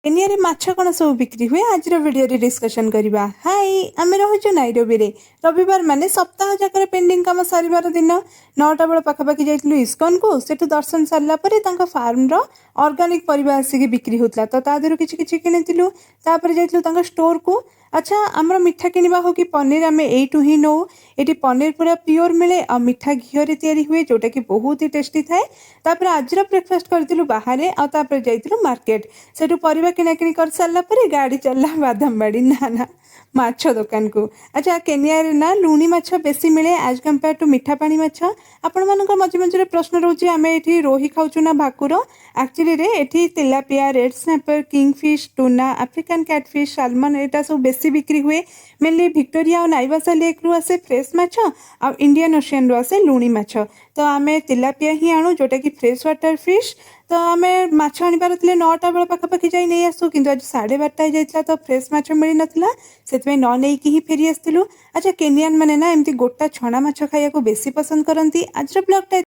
Kenya रे माछ कौन सब बिक्री हुए आज वीडियो रे डिस्कशन करवा। हाय आम रोचु नाइरोबी रे रविवार माने सप्ताह जाकर पेंडिंग काम सरिवार दिन 9टा बेल पाखापाखि जाइलु इस्कन को सेठु दर्शन सरला परे तांका फार्म रो ऑर्गेनिक परिबा आसिक बिक्री होतला तो ता देरु किछि किछि किनितिलु तापर जाइलु तांका स्टोर को। अच्छा आमर मिठा किनिबा हो कि पनीर आम एठू ही नौ ये पनीर पूरा प्योर मिले आ मिठा घी रे तैयारी हुए जोटा कि बहुत ही टेस्टी थाए। तापर आज ब्रेकफास्ट करथिलु बाहरे आ तापर जाइतिलु मार्केट सेठु परिबा किणाकिणी कर सारला परे गाड़ी चलला बादामबाड़ी ना माछ दुकान को। अच्छा केनिया रे ना लुणी माछ बेसी मिले एज कंपेयर टू मिठा पानी माछ। आपण मानकर मझे मझे प्रश्न रोचे आम एठी रोही खाउछु ना भाकुर एक्चुअली रे एठी tilapia red snapper kingfish tuna African catfish salmon एटा सब बेसी बिक्री हुए। मेनली विक्टोरिया और नाइवासा लेक रु आसे फ्रेश माछ आ इंडियन ओशियन रु आसे लुणी माछ। तो आम तिलापिया ही आणु जोटा कि फ्रेश वाटर फिश। तो आम माछ आनिबार थिले 9टा बेल पाखापाखि जाई नहीं आसु किंतु आज 12:30 जाइतला तो फ्रेश माछ मिली नथिला सेतमे न नेकी ही फेरी आस्तिलु। अच्छा केनियन माने ना एमती गोटा छणा माछ खाइया को बेसी पसंद करंती। आज ब्लॉग